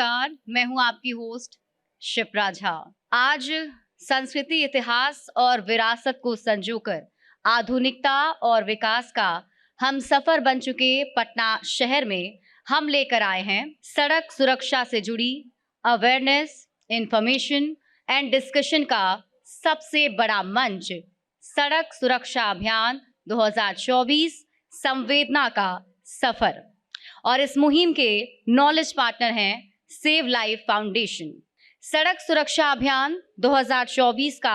नमस्कार, मैं हूं आपकी होस्ट शिप्रा झा। आज संस्कृति, इतिहास और विरासत को संजोकर आधुनिकता और विकास का हम सफर बन चुके पटना शहर में हम लेकर आए हैं सड़क सुरक्षा से जुड़ी अवेयरनेस, इंफॉर्मेशन एंड डिस्कशन का सबसे बड़ा मंच, सड़क सुरक्षा अभियान 2024 संवेदना का सफर। और इस मुहिम के नॉलेज पार्टनर हैं सेव लाइफ फाउंडेशन। सड़क सुरक्षा अभियान 2024 का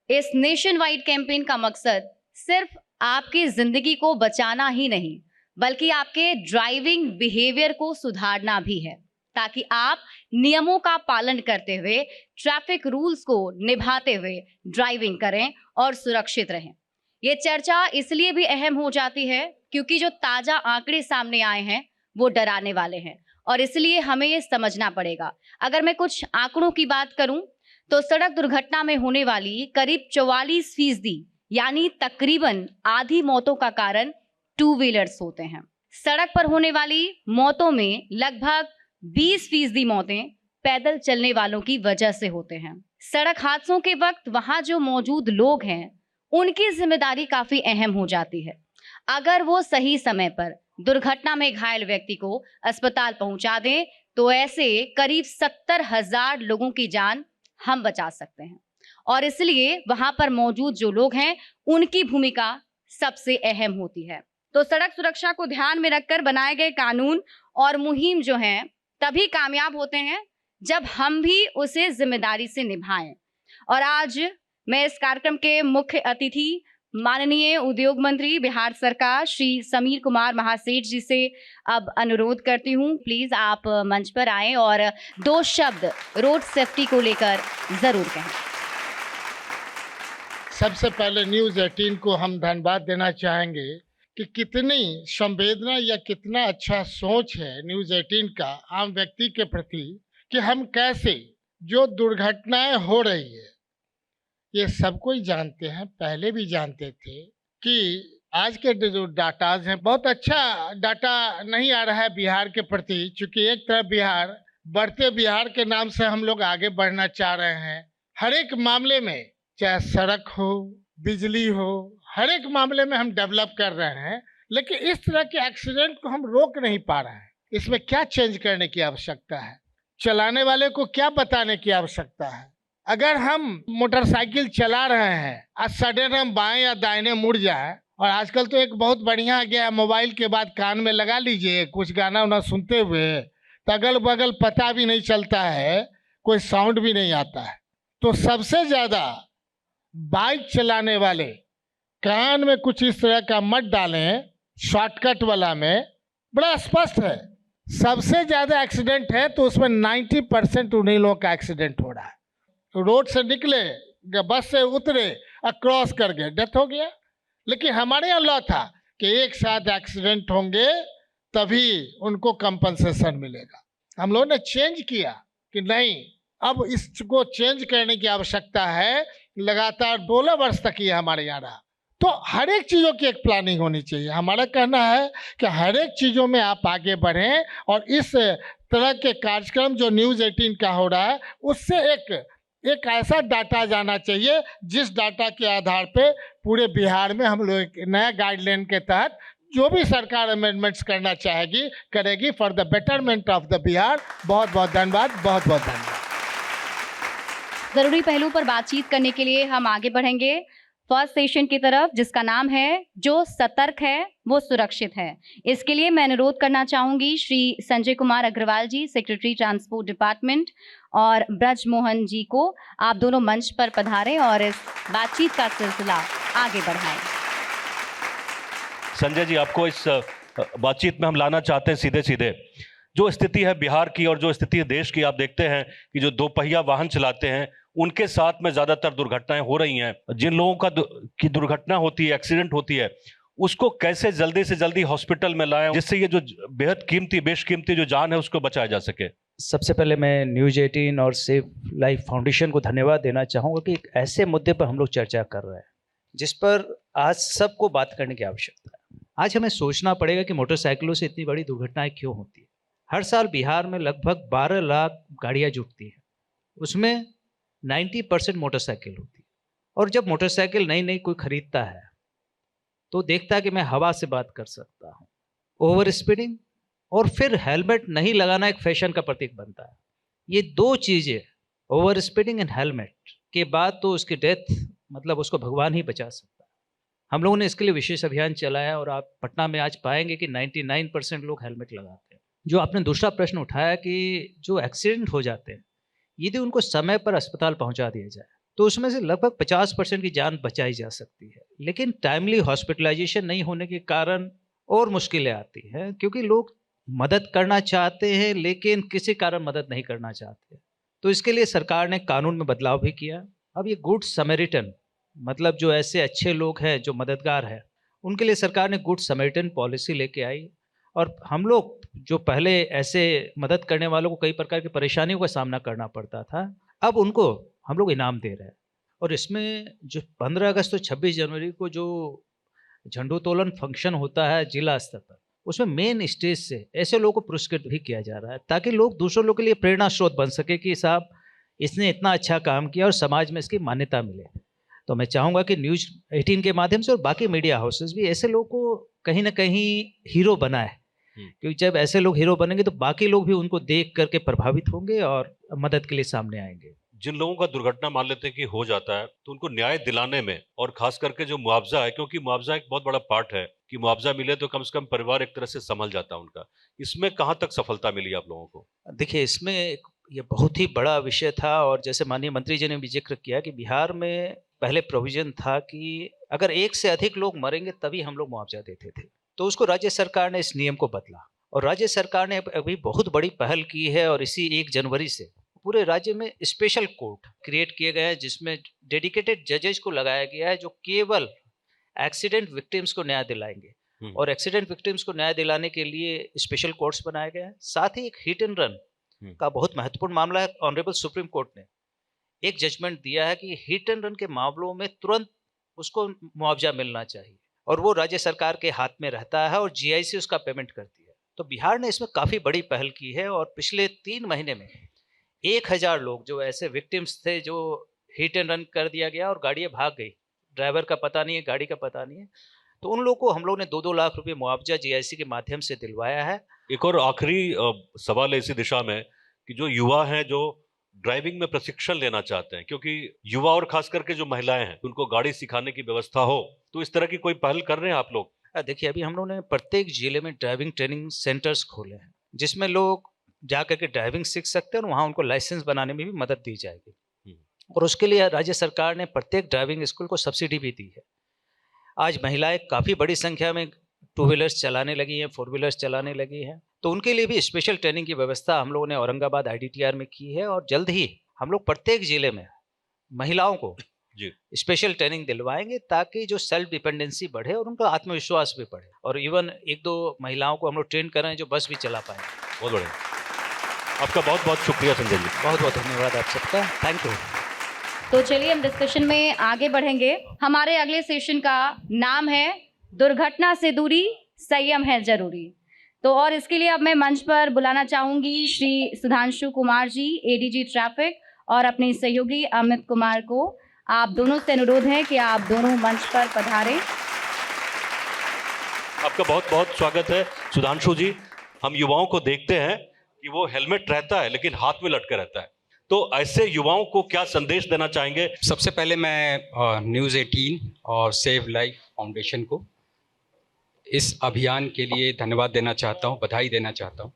इस नेशन वाइड कैंपेन का मकसद सिर्फ आपकी जिंदगी को बचाना ही नहीं, बल्कि आपके ड्राइविंग बिहेवियर को सुधारना भी है, ताकि आप नियमों का पालन करते हुए, ट्रैफिक रूल्स को निभाते हुए ड्राइविंग करें और सुरक्षित रहें। ये चर्चा इसलिए भी अहम हो जाती है क्योंकि जो ताजा आंकड़े सामने आए हैं वो डराने वाले हैं और इसलिए हमें ये समझना पड़ेगा। अगर मैं कुछ आंकड़ों की बात करूं तो सड़क दुर्घटना में होने वाली करीब 44% यानी तकरीबन आधी मौतों का कारण टू व्हीलर्स होते हैं। सड़क पर होने वाली मौतों में लगभग 20% मौतें पैदल चलने वालों की वजह से होते हैं। सड़क हादसों के वक्त वहां जो मौजूद लोग हैं उनकी जिम्मेदारी काफी अहम हो जाती है। अगर वो सही समय पर दुर्घटना में घायल व्यक्ति को अस्पताल पहुंचा दें तो ऐसे करीब 70,000 लोगों की जान हम बचा सकते हैं और इसलिए वहां पर मौजूद जो लोग हैं उनकी भूमिका सबसे अहम होती है। तो सड़क सुरक्षा को ध्यान में रखकर बनाए गए कानून और मुहिम जो हैं तभी कामयाब होते हैं जब हम भी उसे जिम्मेदारी से निभाएं। और आज मैं इस कार्यक्रम के मुख्य अतिथि माननीय उद्योग मंत्री बिहार सरकार श्री समीर कुमार महासेठ जी से अब अनुरोध करती हूँ, प्लीज आप मंच पर आएं और 2 शब्द रोड सेफ्टी को लेकर जरूर कहें। सबसे पहले न्यूज़ 18 को हम धन्यवाद देना चाहेंगे कि कितनी संवेदना या कितना अच्छा सोच है न्यूज़ 18 का आम व्यक्ति के प्रति कि हम कैसे जो दुर्घटनाएं हो रही है ये सब कोई जानते हैं, पहले भी जानते थे कि आज के जो डाटाज हैं बहुत अच्छा डाटा नहीं आ रहा है बिहार के प्रति, चूंकि एक तरफ बिहार बढ़ते बिहार के नाम से हम लोग आगे बढ़ना चाह रहे हैं। हर एक मामले में, चाहे सड़क हो, बिजली हो, हर एक मामले में हम डेवलप कर रहे हैं, लेकिन इस तरह के एक्सीडेंट को हम रोक नहीं पा रहे हैं। इसमें क्या चेंज करने की आवश्यकता है? चलाने वाले को क्या बताने की आवश्यकता है? अगर हम मोटरसाइकिल चला रहे हैं और सडन हम बाएं या दाहिने मुड़ जाए, और आजकल तो एक बहुत बढ़िया आ गया है, मोबाइल के बाद कान में लगा लीजिए कुछ गाना उना सुनते हुए, तो अगल बगल पता भी नहीं चलता है, कोई साउंड भी नहीं आता है। तो सबसे ज़्यादा बाइक चलाने वाले कान में कुछ इस तरह का मत डालें, शॉर्टकट वाला में बड़ा स्पष्ट है। सबसे ज़्यादा एक्सीडेंट है तो उसमें 90% उन्हीं लोगों का एक्सीडेंट हो रहा है। रोड से निकले, बस से उतरे और क्रॉस कर गए, डेथ हो गया। लेकिन हमारे यहाँ लॉ था कि एक साथ एक्सीडेंट होंगे तभी उनको कंपनसेशन मिलेगा। हम लोगों ने चेंज किया कि नहीं, अब इसको चेंज करने की आवश्यकता है। लगातार 12 वर्ष तक ये हमारे यहाँ रहा। तो हर एक चीज़ों की एक प्लानिंग होनी चाहिए। हमारा कहना है कि हर एक चीज़ों में आप आगे बढ़ें और इस तरह के कार्यक्रम जो न्यूज़ 18 का हो रहा है उससे एक ऐसा डाटा जाना चाहिए जिस डाटा के आधार पे पूरे बिहार में हम लोग एक नया गाइडलाइन के तहत जो भी सरकार अमेंडमेंट्स करना चाहेगी करेगी for the betterment of the Bihar. बहुत बहुत धन्यवाद, बहुत बहुत धन्यवाद। जरूरी पहलू पर बातचीत करने के लिए हम आगे बढ़ेंगे फर्स्ट सेशन की तरफ, जिसका नाम है जो सतर्क है वो सुरक्षित है। इसके लिए मैं अनुरोध करना चाहूंगी श्री संजय कुमार अग्रवाल जी, सेक्रेटरी ट्रांसपोर्ट डिपार्टमेंट, और ब्रज मोहन जी को। आप दोनों मंच पर पधारें और इस बातचीत का सिलसिला आगे बढ़ाएं। संजय जी, आपको इस बातचीत में हम लाना चाहते हैं सीधे सीधे। जो स्थिति है बिहार की और जो स्थिति है देश की, आप देखते हैं कि जो 2 पहिया वाहन चलाते हैं उनके साथ में ज़्यादातर दुर्घटनाएं हो रही हैं। जिन लोगों की दुर्घटना होती है, एक्सीडेंट होती है, उसको कैसे जल्दी से जल्दी हॉस्पिटल में लाएं जिससे ये जो बेहद कीमती, बेशकीमती जो जान है उसको बचाया जा सके। सबसे पहले मैं न्यूज़ 18 और सेव लाइफ फाउंडेशन को धन्यवाद देना चाहूँगा कि एक ऐसे मुद्दे पर हम लोग चर्चा कर रहे हैं जिस पर आज सबको बात करने की आवश्यकता है। आज हमें सोचना पड़ेगा कि मोटरसाइकिलों से इतनी बड़ी दुर्घटनाएं क्यों होती है। हर साल बिहार में लगभग 12 लाख गाड़ियाँ जुटती हैं, उसमें 90% मोटरसाइकिल होती है। और जब मोटरसाइकिल नई नई कोई खरीदता है तो देखता है कि मैं हवा से बात कर सकता हूँ, ओवर स्पीडिंग और फिर हेलमेट नहीं लगाना एक फैशन का प्रतीक बनता है। ये दो चीज़ें, ओवर स्पीडिंग एंड हेलमेट के बाद तो उसकी डेथ मतलब उसको भगवान ही बचा सकता है। हम लोगों ने इसके लिए विशेष अभियान चलाया और आप पटना में आज पाएंगे कि 99% लोग हेलमेट लगाते हैं। जो आपने दूसरा प्रश्न उठाया कि जो एक्सीडेंट हो जाते हैं यदि उनको समय पर अस्पताल पहुंचा दिया जाए तो उसमें से लगभग 50% की जान बचाई जा सकती है, लेकिन टाइमली हॉस्पिटलाइजेशन नहीं होने के कारण और मुश्किलें आती हैं, क्योंकि लोग मदद करना चाहते हैं लेकिन किसी कारण मदद नहीं करना चाहते। तो इसके लिए सरकार ने कानून में बदलाव भी किया। अब ये गुड समैरिटन मतलब जो ऐसे अच्छे लोग हैं जो मददगार हैं उनके लिए सरकार ने गुड समैरिटन पॉलिसी लेके आई। और हम लोग जो पहले ऐसे मदद करने वालों को कई प्रकार की परेशानियों का सामना करना पड़ता था, अब उनको हम लोग इनाम दे रहे हैं। और इसमें जो 15 अगस्त और 26 जनवरी को जो झंडोत्तोलन फंक्शन होता है जिला स्तर पर, उसमें मेन स्टेज से ऐसे लोगों को पुरस्कृत भी किया जा रहा है ताकि लोग दूसरों लोगों के लिए प्रेरणा स्रोत बन सके कि साहब इसने इतना अच्छा काम किया और समाज में इसकी मान्यता मिले। तो मैं चाहूँगा कि न्यूज़ 18 के माध्यम से और बाकी मीडिया हाउसेस भी ऐसे लोगों को कहीं ना कहीं हीरो बनाए, क्योंकि जब ऐसे लोग हीरो बनेंगे तो बाकी लोग भी उनको देख करके प्रभावित होंगे और मदद के लिए सामने आएंगे। जिन लोगों का दुर्घटना मान लेते हैं कि हो जाता है तो उनको न्याय दिलाने में और खास करके जो मुआवजा है, क्योंकि मुआवजा एक बहुत बड़ा पार्ट है कि मुआवजा मिले तो कम से कम परिवार एक तरह से संभल जाता है उनका, इसमें कहाँ तक सफलता मिली आप लोगों को? देखिए इसमें ये बहुत ही बड़ा विषय था और जैसे माननीय मंत्री जी ने भी जिक्र किया कि बिहार में पहले प्रोविजन था कि अगर एक से अधिक लोग मरेंगे तभी हम लोग मुआवजा देते थे। तो उसको राज्य सरकार ने इस नियम को बदला और राज्य सरकार ने अभी बहुत बड़ी पहल की है और इसी 1 जनवरी से पूरे राज्य में स्पेशल कोर्ट क्रिएट किए गए हैं जिसमें डेडिकेटेड जजेस को लगाया गया है जो केवल एक्सीडेंट विक्टिम्स को न्याय दिलाएंगे। और एक्सीडेंट विक्टिम्स को न्याय दिलाने के लिए स्पेशल कोर्ट्स बनाए गए हैं। साथ ही एक हिट एंड रन का बहुत महत्वपूर्ण मामला है। ऑनरेबल सुप्रीम कोर्ट ने एक जजमेंट दिया है कि हिट एंड रन के मामलों में तुरंत उसको मुआवजा मिलना चाहिए और वो राज्य सरकार के हाथ में रहता है और जीआईसी उसका पेमेंट करती है। तो बिहार ने इसमें काफ़ी बड़ी पहल की है और पिछले 3 महीने में 1000 लोग जो ऐसे विक्टिम्स थे जो हिट एंड रन कर दिया गया और गाड़ियाँ भाग गई, ड्राइवर का पता नहीं है, गाड़ी का पता नहीं है, तो उन लोगों को हम लोग ने 2-2 लाख रुपए मुआवजा जीआईसी के माध्यम से दिलवाया है। एक और आखिरी सवाल है इसी दिशा में कि जो युवा हैं जो ड्राइविंग में प्रशिक्षण लेना चाहते हैं, क्योंकि युवा और खास करके जो महिलाएं हैं उनको गाड़ी सिखाने की व्यवस्था हो, तो इस तरह की कोई पहल कर रहे हैं आप लोग? देखिए अभी हम लोगों ने प्रत्येक जिले में ड्राइविंग ट्रेनिंग सेंटर्स खोले हैं जिसमें लोग जा करके ड्राइविंग सीख सकते हैं और वहाँ उनको लाइसेंस बनाने में भी मदद दी जाएगी। और उसके लिए राज्य सरकार ने प्रत्येक ड्राइविंग स्कूल को सब्सिडी भी दी है। आज महिलाएं काफ़ी बड़ी संख्या में 2 व्हीलर्स चलाने लगी हैं, 4 व्हीलर्स चलाने लगी हैं, तो उनके लिए भी स्पेशल ट्रेनिंग की व्यवस्था हम लोगों ने औरंगाबाद IDTR में की है और जल्द ही हम लोग प्रत्येक जिले में महिलाओं को स्पेशल ट्रेनिंग दिलवाएंगे ताकि जो सेल्फ डिपेंडेंसी बढ़े और उनका आत्मविश्वास भी बढ़े। और इवन 1-2 महिलाओं को हम लोग ट्रेन कर रहे हैं जो बस भी चला पाएंगे। बहुत बढ़िया, आपका बहुत बहुत शुक्रिया संजय जी। बहुत बहुत धन्यवाद आप सबका, थैंक यू। तो चलिए हम डिस्कशन में आगे बढ़ेंगे। हमारे अगले सेशन का नाम है दुर्घटना से दूरी, संयम है जरूरी। तो और इसके लिए अब मैं मंच पर बुलाना चाहूंगी श्री सुधांशु कुमार जी, ADG ट्रैफिक, और अपने सहयोगी अमित कुमार को। आप दोनों से अनुरोध है कि आप दोनों मंच पर पधारें। आपका बहुत बहुत स्वागत है सुधांशु जी। हम युवाओं को देखते हैं कि वो हेलमेट रहता है लेकिन हाथ में लटके रहता है, तो ऐसे युवाओं को क्या संदेश देना चाहेंगे? सबसे पहले मैं न्यूज़ 18 और सेव लाइफ फाउंडेशन को इस अभियान के लिए धन्यवाद देना चाहता हूं, बधाई देना चाहता हूं।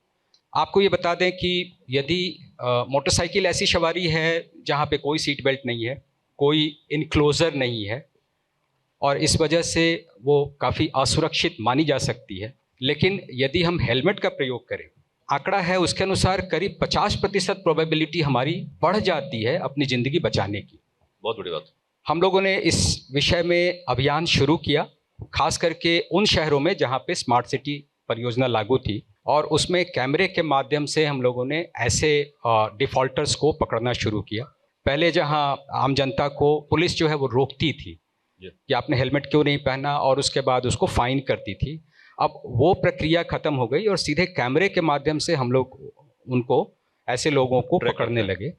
आपको ये बता दें कि यदि मोटरसाइकिल ऐसी सवारी है जहां पे कोई सीट बेल्ट नहीं है, कोई इनक्लोजर नहीं है और इस वजह से वो काफ़ी असुरक्षित मानी जा सकती है, लेकिन यदि हम हेलमेट का प्रयोग करें, आंकड़ा है उसके अनुसार करीब 50% प्रोबेबिलिटी हमारी बढ़ जाती है अपनी ज़िंदगी बचाने की। बहुत बड़ी बात। हम लोगों ने इस विषय में अभियान शुरू किया, खास करके उन शहरों में जहाँ पे स्मार्ट सिटी परियोजना लागू थी और उसमें कैमरे के माध्यम से हम लोगों ने ऐसे डिफ़ॉल्टर्स को पकड़ना शुरू किया। पहले जहाँ आम जनता को पुलिस जो है वो रोकती थी कि आपने हेलमेट क्यों नहीं पहना और उसके बाद उसको फाइन करती थी, अब वो प्रक्रिया खत्म हो गई और सीधे कैमरे के माध्यम से हम लोग उनको, ऐसे लोगों को पकड़ने लगे।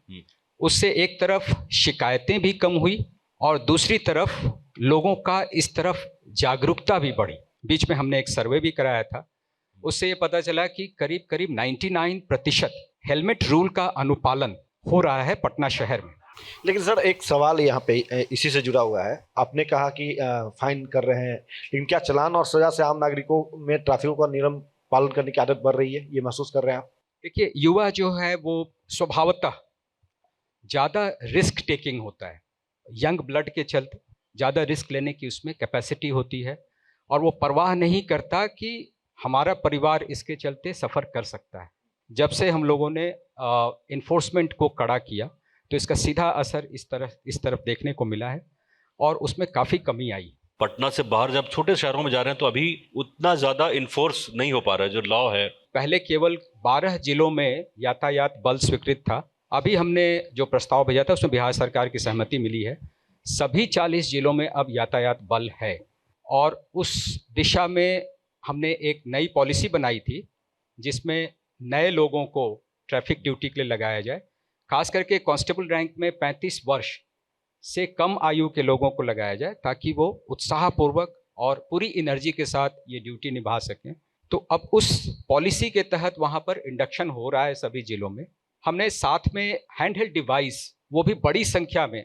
उससे एक तरफ शिकायतें भी कम हुई और दूसरी तरफ लोगों का इस तरफ जागरूकता भी बढ़ी। बीच में हमने एक सर्वे भी कराया था, उससे ये पता चला कि करीब करीब 99% हेलमेट रूल का अनुपालन हो रहा है पटना शहर में। लेकिन सर एक सवाल यहाँ पे इसी से जुड़ा हुआ है। आपने कहा कि फाइन कर रहे हैं, लेकिन क्या चालान और सजा से आम नागरिकों में ट्रैफिकों का नियम पालन करने की आदत बढ़ रही है, ये महसूस कर रहे हैं आप? देखिए, युवा जो है वो स्वभावतः ज़्यादा रिस्क टेकिंग होता है, यंग ब्लड के चलते ज़्यादा रिस्क लेने की उसमें कैपेसिटी होती है और वो परवाह नहीं करता कि हमारा परिवार इसके चलते सफ़र कर सकता है। जब से हम लोगों ने इन्फोर्समेंट को कड़ा किया तो इसका सीधा असर इस तरफ देखने को मिला है और उसमें काफ़ी कमी आई। पटना से बाहर जब छोटे शहरों में जा रहे हैं तो अभी उतना ज़्यादा इन्फोर्स नहीं हो पा रहा है जो लॉ है। पहले केवल 12 जिलों में यातायात बल स्वीकृत था। अभी हमने जो प्रस्ताव भेजा था उसमें बिहार सरकार की सहमति मिली है, सभी 40 जिलों में अब यातायात बल है और उस दिशा में हमने एक नई पॉलिसी बनाई थी जिसमें नए लोगों को ट्रैफिक ड्यूटी के लिए लगाया जाए। खास करके कांस्टेबल रैंक में 35 वर्ष से कम आयु के लोगों को लगाया जाए ताकि वो उत्साहपूर्वक और पूरी एनर्जी के साथ ये ड्यूटी निभा सकें। तो अब उस पॉलिसी के तहत वहाँ पर इंडक्शन हो रहा है सभी जिलों में। हमने साथ में हैंडहेल्ड डिवाइस वो भी बड़ी संख्या में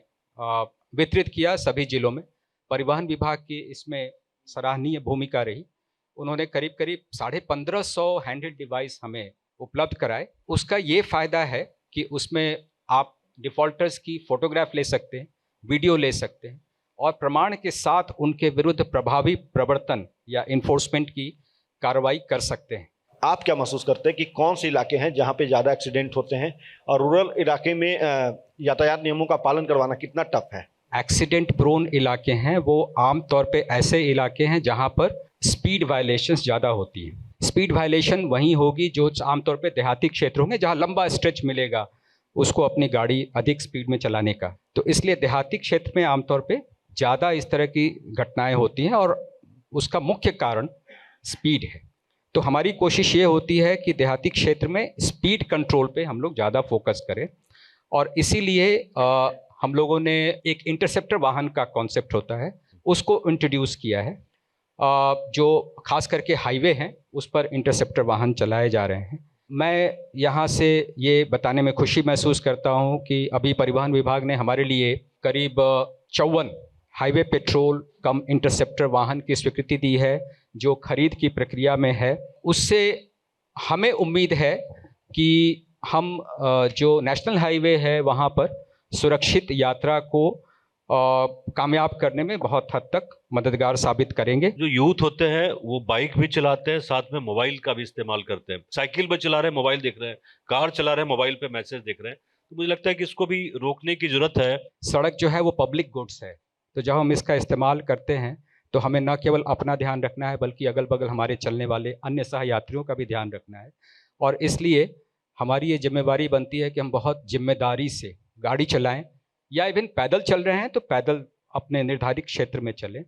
वितरित किया सभी जिलों में। परिवहन विभाग की इसमें सराहनीय भूमिका रही। उन्होंने करीब करीब 1550 हैंडहेल्ड डिवाइस हमें उपलब्ध कराए। उसका ये फ़ायदा है कि उसमें आप डिफ़ॉल्टर्स की फ़ोटोग्राफ ले सकते हैं, वीडियो ले सकते हैं और प्रमाण के साथ उनके विरुद्ध प्रभावी प्रवर्तन या इन्फोर्समेंट की कार्रवाई कर सकते हैं। आप क्या महसूस करते हैं कि कौन से इलाके हैं जहाँ पे ज़्यादा एक्सीडेंट होते हैं और रूरल इलाके में यातायात नियमों का पालन करवाना कितना टफ है? एक्सीडेंट प्रोन इलाके हैं वो आम तौर पे ऐसे इलाके हैं जहाँ पर स्पीड वायलेशंस ज़्यादा होती हैं। स्पीड वायलेशन वहीं होगी जो आमतौर पे देहाती क्षेत्र होंगे जहाँ लंबा स्ट्रेच मिलेगा उसको अपनी गाड़ी अधिक स्पीड में चलाने का। तो इसलिए देहाती क्षेत्र में आमतौर पे ज़्यादा इस तरह की घटनाएं होती हैं और उसका मुख्य कारण स्पीड है। तो हमारी कोशिश ये होती है कि देहाती क्षेत्र में स्पीड कंट्रोल पे हम लोग ज़्यादा फोकस करें और इसीलिए हम लोगों ने एक इंटरसेप्टर वाहन का कॉन्सेप्ट होता है उसको इंट्रोड्यूस किया है। जो खास करके हाईवे हैं उस पर इंटरसेप्टर वाहन चलाए जा रहे हैं। मैं यहाँ से ये बताने में खुशी महसूस करता हूँ कि अभी परिवहन विभाग ने हमारे लिए करीब 54 हाईवे पेट्रोल कम इंटरसेप्टर वाहन की स्वीकृति दी है जो खरीद की प्रक्रिया में है। उससे हमें उम्मीद है कि हम जो नेशनल हाईवे है वहाँ पर सुरक्षित यात्रा को कामयाब करने में बहुत हद तक मददगार साबित करेंगे। जो यूथ होते हैं वो बाइक भी चलाते हैं, साथ में मोबाइल का भी इस्तेमाल करते हैं। साइकिल पे चला रहे हैं मोबाइल देख रहे हैं, कार चला रहे हैं मोबाइल पे मैसेज देख रहे हैं। तो मुझे लगता है कि इसको भी रोकने की जरूरत है। सड़क जो है वो पब्लिक गुड्स है, तो जब हम इसका इस्तेमाल करते हैं तो हमें न केवल अपना ध्यान रखना है बल्कि अगल बगल हमारे चलने वाले अन्य सहयात्रियों का भी ध्यान रखना है। और इसलिए हमारी ये जिम्मेवारी बनती है कि हम बहुत जिम्मेदारी से गाड़ी चलाएं या इवन पैदल चल रहे हैं तो पैदल अपने निर्धारित क्षेत्र में चलें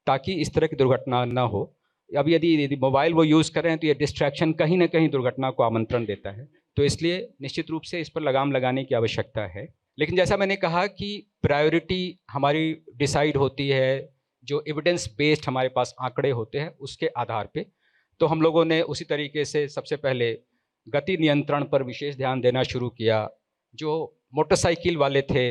ताकि इस तरह की दुर्घटना ना हो। अब यदि मोबाइल वो यूज़ कर रहे हैं तो ये डिस्ट्रैक्शन कहीं ना कहीं दुर्घटना को आमंत्रण देता है। तो इसलिए निश्चित रूप से इस पर लगाम लगाने की आवश्यकता है। लेकिन जैसा मैंने कहा कि प्रायोरिटी हमारी डिसाइड होती है जो एविडेंस बेस्ड हमारे पास आंकड़े होते हैं उसके आधार पे। तो हम लोगों ने उसी तरीके से सबसे पहले गति नियंत्रण पर विशेष ध्यान देना शुरू किया। जो मोटरसाइकिल वाले थे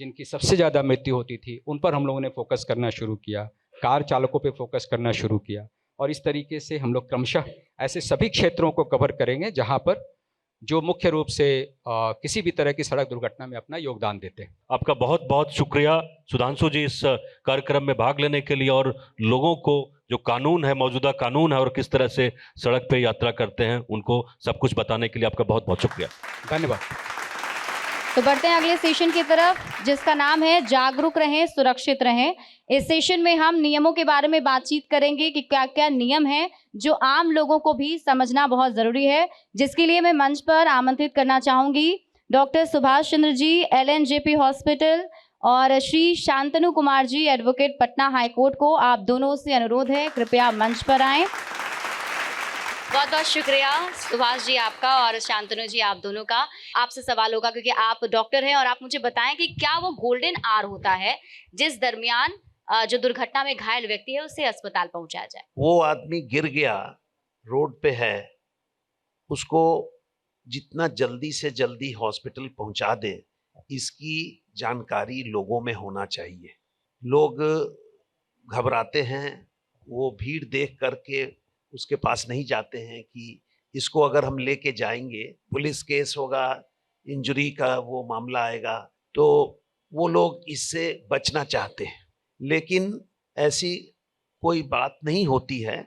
जिनकी सबसे ज़्यादा मृत्यु होती थी उन पर हम लोगों ने फोकस करना शुरू किया, कार चालकों पे फोकस करना शुरू किया और इस तरीके से हम लोग क्रमशः ऐसे सभी क्षेत्रों को कवर करेंगे जहां पर जो मुख्य रूप से किसी भी तरह की सड़क दुर्घटना में अपना योगदान देते हैं। आपका बहुत बहुत शुक्रिया सुधांशु जी इस कार्यक्रम में भाग लेने के लिए और लोगों को जो कानून है, मौजूदा कानून है और किस तरह से सड़क पे यात्रा करते हैं उनको सब कुछ बताने के लिए आपका बहुत बहुत शुक्रिया। धन्यवाद। तो बढ़ते हैं अगले सेशन की तरफ जिसका नाम है जागरूक रहें सुरक्षित रहें। इस सेशन में हम नियमों के बारे में बातचीत करेंगे कि क्या क्या नियम हैं जो आम लोगों को भी समझना बहुत जरूरी है, जिसके लिए मैं मंच पर आमंत्रित करना चाहूंगी doctor Subhash Chandra ji LNJP hospital और श्री शांतनु कुमार जी एडवोकेट पटना हाईकोर्ट को। आप दोनों से अनुरोध है कृपया मंच पर आएं। बहुत बहुत शुक्रिया सुभाष जी आपका और शांतनु जी आप दोनों का। आपसे सवाल होगा क्योंकि आप डॉक्टर हैं और आप मुझे बताएं कि क्या वो गोल्डन आवर होता है जिस दरमियान जो दुर्घटना में घायल व्यक्ति है उसे अस्पताल पहुंचाया जाए। वो आदमी गिर गया, रोड पे है, उसको जितना जल्दी से जल्दी हॉस्पिटल पहुंचा दे, इसकी जानकारी लोगों में होना चाहिए। लोग घबराते हैं, वो भीड़ देख करके उसके पास नहीं जाते हैं कि इसको अगर हम लेके जाएंगे पुलिस केस होगा, इंजरी का वो मामला आएगा, तो वो लोग इससे बचना चाहते हैं। लेकिन ऐसी कोई बात नहीं होती है।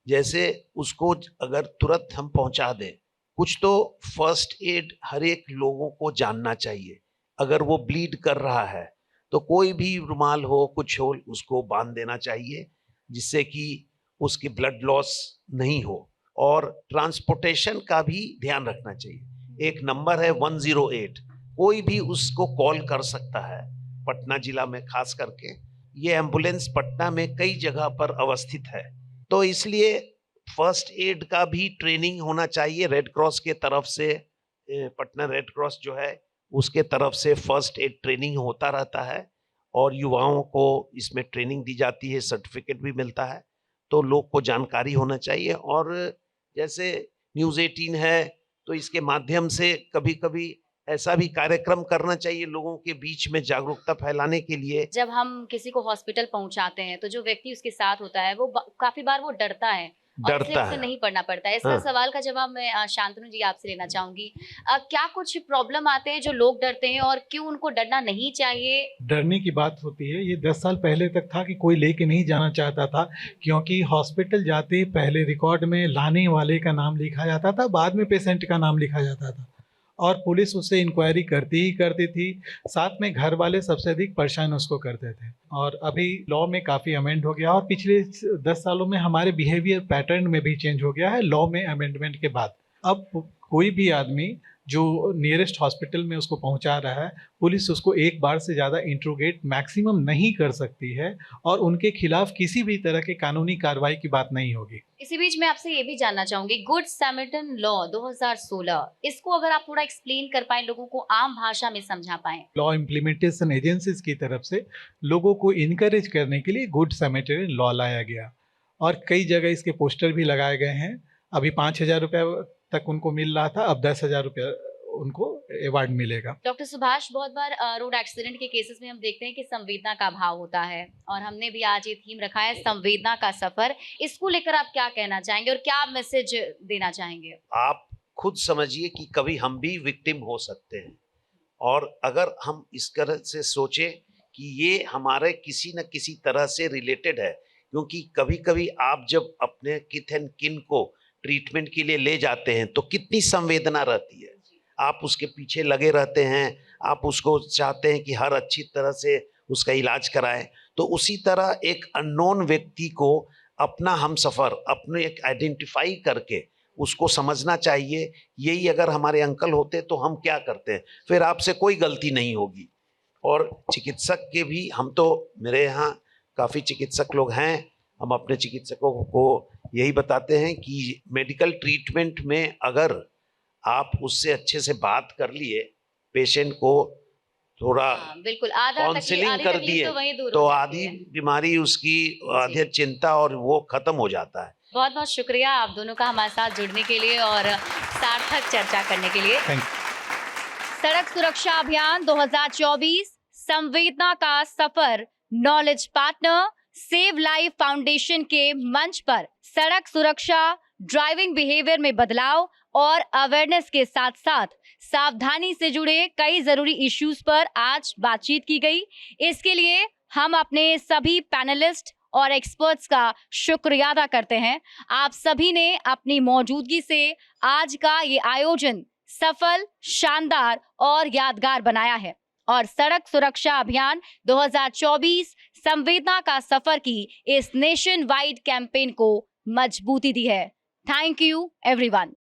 जैसे उसको अगर तुरंत हम पहुंचा दें, कुछ तो फर्स्ट एड हर एक लोगों को जानना चाहिए। अगर वो ब्लीड कर रहा है तो कोई भी रुमाल हो, कुछ हो, उसको बांध देना चाहिए जिससे कि उसकी ब्लड लॉस नहीं हो। और ट्रांसपोर्टेशन का भी ध्यान रखना चाहिए। एक नंबर है 108, कोई भी उसको कॉल कर सकता है। पटना जिला में खास करके ये एम्बुलेंस पटना में कई जगह पर अवस्थित है, तो इसलिए फर्स्ट एड का भी ट्रेनिंग होना चाहिए। रेड क्रॉस के तरफ से, पटना रेड क्रॉस जो है उसके तरफ से फर्स्ट एड ट्रेनिंग होता रहता है और युवाओं को इसमें ट्रेनिंग दी जाती है, सर्टिफिकेट भी मिलता है, तो लोग को जानकारी होना चाहिए। और जैसे न्यूज़ 18 है तो इसके माध्यम से कभी कभी ऐसा भी कार्यक्रम करना चाहिए लोगों के बीच में जागरूकता फैलाने के लिए। जब हम किसी को हॉस्पिटल पहुंचाते हैं तो जो व्यक्ति उसके साथ होता है वो काफी बार वो डरता है और इसलिए डरता उसे है। नहीं पढ़ना पड़ता है। इसका हाँ। सवाल का जवाब मैं शांतनु जी आपसे लेना चाहूंगी। क्या कुछ प्रॉब्लम आते हैं जो लोग डरते हैं और क्यों उनको डरना नहीं चाहिए? डरने की बात होती है, ये 10 साल पहले तक था कि कोई लेके नहीं जाना चाहता था, क्योंकि हॉस्पिटल जाते पहले रिकॉर्ड में लाने वाले का नाम लिखा जाता था, बाद में पेशेंट का नाम लिखा जाता था और पुलिस उससे इंक्वायरी करती ही करती थी। साथ में घर वाले सबसे अधिक परेशान उसको करते थे। और अभी लॉ में काफ़ी अमेंड हो गया और पिछले 10 सालों में हमारे बिहेवियर पैटर्न में भी चेंज हो गया है लॉ में अमेंडमेंट के बाद। अब कोई भी आदमी जो नियरेस्ट हॉस्पिटल में उसको पहुंचा रहा है, पुलिस उसको एक बार से ज़्यादा इंट्रोगेट मैक्सिमम नहीं कर सकती है और उनके खिलाफ किसी भी तरह के कानूनी कार्रवाई की बात नहीं होगी। इसी बीच मैं आपसे ये भी जानना चाहूंगी, गुड सैमरिटन लॉ 2016, इसको अगर आप थोड़ा एक्सप्लेन कर पाए, लोगों को आम भाषा में समझा पाए। लॉ इम्प्लीमेंटेशन एजेंसीज की तरफ से लोगों को इनकरेज करने के लिए गुड सैमरिटन लॉ लाया गया और कई जगह इसके पोस्टर भी लगाए गए हैं। अभी 5,000 रुपये तक उनको मिल रहा था, अब 10,000 रुपये उनको अवार्ड मिलेगा। डॉक्टर सुभाष, बहुत बार रोड एक्सीडेंट के केसेस में हम देखते हैं कि संवेदना का अभाव होता है और हमने भी आज ये थीम रखा है संवेदना का सफर। इसको लेकर आप क्या कहना चाहेंगे और क्या मैसेज देना चाहेंगे? आप खुद समझिए कि कभी हम भी विक्टिम हो सकते हैं और अगर हम इस तरह से सोचें कि ये हमारे किसी न किसी तरह से रिलेटेड है, क्योंकि कभी कभी आप जब अपने किथ एंड किन को ट्रीटमेंट के लिए ले जाते हैं तो कितनी संवेदना रहती है, आप उसके पीछे लगे रहते हैं, आप उसको चाहते हैं कि हर अच्छी तरह से उसका इलाज कराएं। तो उसी तरह एक अननोन व्यक्ति को अपना हमसफ़र अपने एक आइडेंटिफाई करके उसको समझना चाहिए। यही अगर हमारे अंकल होते तो हम क्या करते, फिर आपसे कोई गलती नहीं होगी। और चिकित्सक के भी, हम तो, मेरे यहाँ काफ़ी चिकित्सक लोग हैं, हम अपने चिकित्सकों को यही बताते हैं कि मेडिकल ट्रीटमेंट में अगर आप उससे अच्छे से बात कर लिए, पेशेंट को थोड़ा बिल्कुल आधा काउंसलिंग कर दिए तो आधी बीमारी उसकी, आधी चिंता और वो खत्म हो जाता है। बहुत बहुत शुक्रिया आप दोनों का हमारे साथ जुड़ने के लिए और सार्थक चर्चा करने के लिए। थैंक सड़क सुरक्षा अभियान 2024 संवेदना का सफर knowledge partner Save Life Foundation के मंच पर सड़क सुरक्षा, ड्राइविंग बिहेवियर में बदलाव और अवेयरनेस के साथ साथ सावधानी से जुड़े कई जरूरी इश्यूज पर आज बातचीत की गई। इसके लिए हम अपने सभी पैनलिस्ट और एक्सपर्ट्स का शुक्रिया अदा करते हैं। आप सभी ने अपनी मौजूदगी से आज का ये आयोजन सफल, शानदार और यादगार बनाया है और सड़क सुरक्षा अभियान 2024 संवेदना का सफर की इस नेशन वाइड कैंपेन को मजबूती दी है। Thank you everyone.